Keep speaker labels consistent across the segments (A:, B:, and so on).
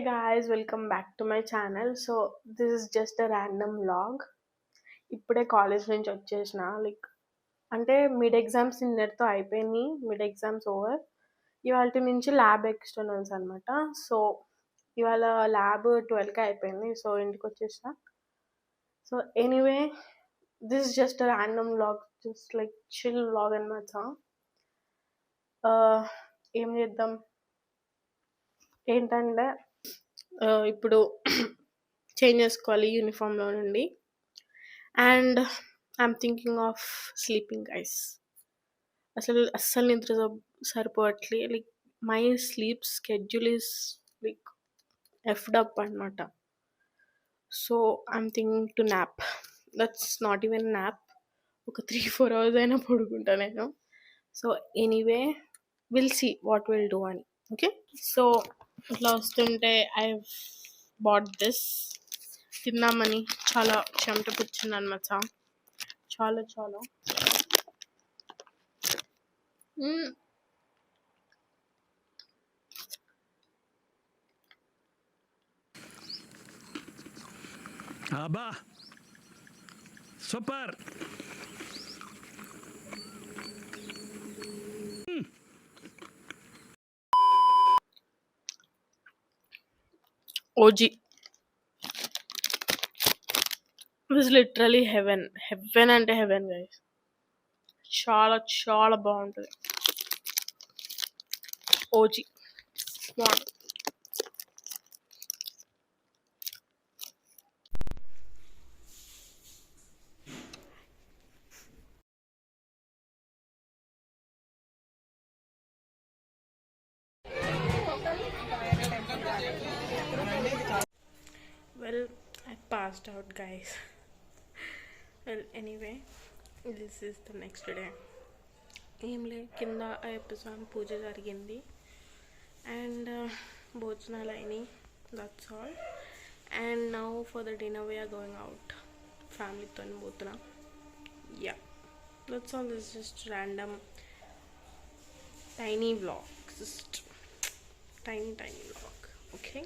A: guys, welcome back to my channel. So this is just a random vlog. ఇప్పుడే college నుంచి వచ్చేసిన అంటే mid exams నిన్నటితో అయిపోయినాయి. Mid exams over. ఇవాళ నుంచి ల్యాబ్ ఎక్స్టర్నల్స్ అనమాట. సో ఇవాళ ల్యాబ్ 12కి అయిపోయింది. సో ఇంటికి వచ్చేసిన. So anyway this is just random vlog, just like chill vlog అనమాట. ఏం చేద్దాం ఏంటంటే ఇప్పుడు చేంజ్ చేసుకోవాలి యూనిఫామ్లో నుండి. And I'm thinking of sleeping guys. అస్సలు నిద్ర సరిపోవట్లే. My sleep schedule is effed up అనమాట. So I'm thinking to nap. That's not even nap. ఒక 3-4 hours అయినా పడుకుంటా నేను. So anyway will see what will do అని. ఓకే, సో ఇట్లా వస్తుంటే ఐ బాట్ దిస్ తిందామని. చాలా చెమట పుచ్చింది అనమాట. చాలా
B: అబ్బా super.
A: OG is literally heaven. Heaven అంటే హెవెన్ గైస్. చాలా బాగుంటుంది OG. Well, I passed out guys. Well, anyway, this is the next day. ఏం లే, కింద ఎపిసోడ్ పూజ జరిగింది అండ్ భోజనాలు అయినాయి. That's all. And now for the dinner we are going out. ఫ్యామిలీతో పోతున్నా. Yeah, that's all. This just random tiny vlog. Just tiny vlog. Okay,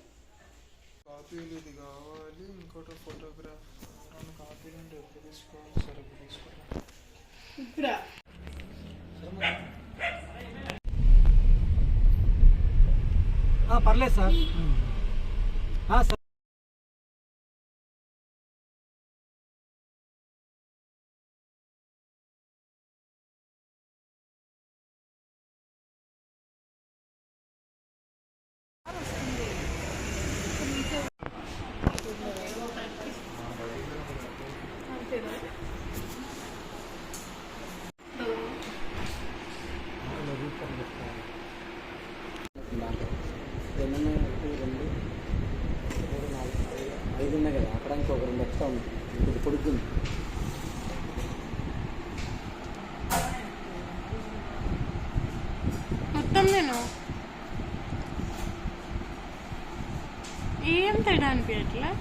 C: కాపీలు ఇది కావాలి. ఇంకోటి ఫోటోగ్రాఫ్. 2 కాపీలు అంటే ఎప్పుడు తీసుకోవాలి? సరే ఇప్పుడు తీసుకోవాలి.
A: ఇప్పుడు
D: పర్లేదు సార్. సార్ ఐదు ఉన్నాయి కదా, అక్కడ ఇంకొక 2 ఎక్స్ట్రా ఉంది. ఇది పొడుగుంది.
A: మొత్తం నేను ఏం తేడా అనిపించట్లే.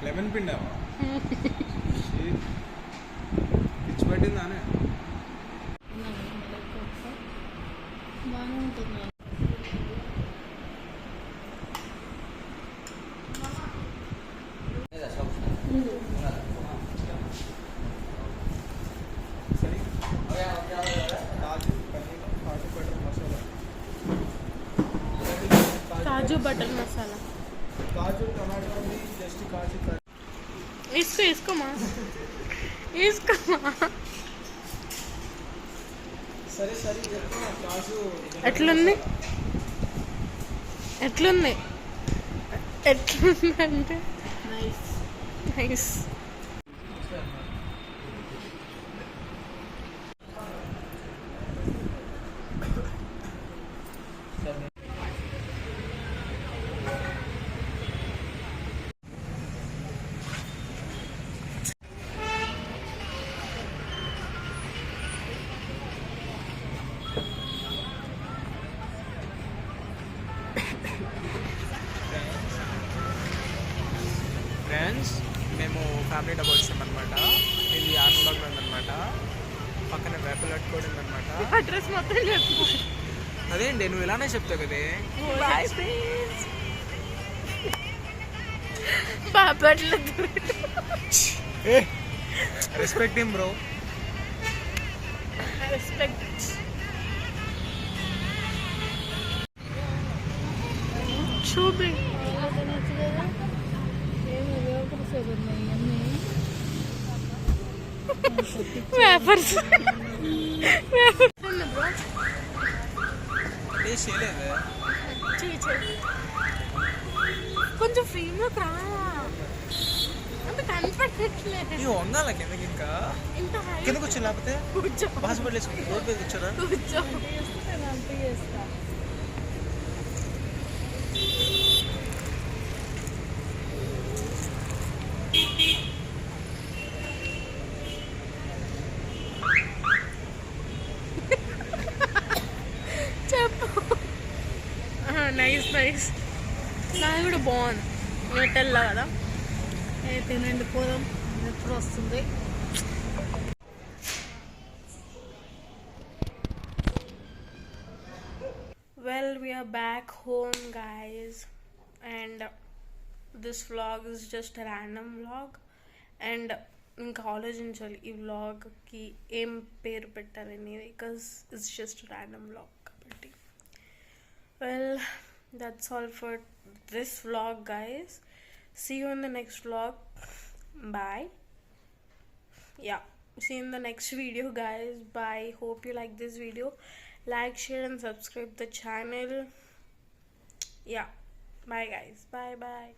C: లెమన్ పిండావా? పిచ్చి పట్టిందానే. కాజు బటర్ మసాలా. కాజు టమాటో జస్ట్ కాజు
A: వేసుకోమా.
C: సరే కాజు
A: ఎట్లుంది అంటే నైస్.
C: ఫ్రెండ్స్, మేము ఫ్యామిలీ డబ్బు వచ్చామన్నమాట. ఇది ఆనందంగా ఉందన్నమాట. పక్కన వేపలు పట్టుకోవడం అనమాట.
A: అడ్రస్ మొత్తం చెప్పు.
C: అదేంటి నువ్వు ఇలానే చెప్తావు కదే.
A: Boyfriends. Bapatla
C: respect him bro.
A: Respect. చూపి వేఫర్స్.
C: టేస్ట్ చేయలేదే.
A: కొంచెం ఫ్రేమ్లోకి రా, అంత కనపడట్లేదు.
C: నీ వంగాల కిందకి ఇంకా
A: ఇంత హై
C: కిందకు వచ్చి లేకపోతే
A: కూర్చో
C: బాసుపడి వేసుకుని రోడ్ మీద కూర్చోరా.
A: కూర్చో. చెప్పు. Nice nice. నాది కూడా బాగుంది. ఎయిర్టెల్లా కదా.
E: తినండి పోదాం, నిద్ర వస్తుంది.
A: Well, we are back home, guys, and this vlog is just a random vlog. And ఇంకా ఆలోచించాలి ఈ వ్లాగ్కి ఏం పేరు పెట్టాలని, because it's just random vlog కాబట్టి. Well, that's all for this vlog, guys. See you in the next vlog. Bye. Yeah, see you in the next video, guys. Bye. Hope you like this video. Like, share and subscribe the channel. Yeah, bye guys. Bye.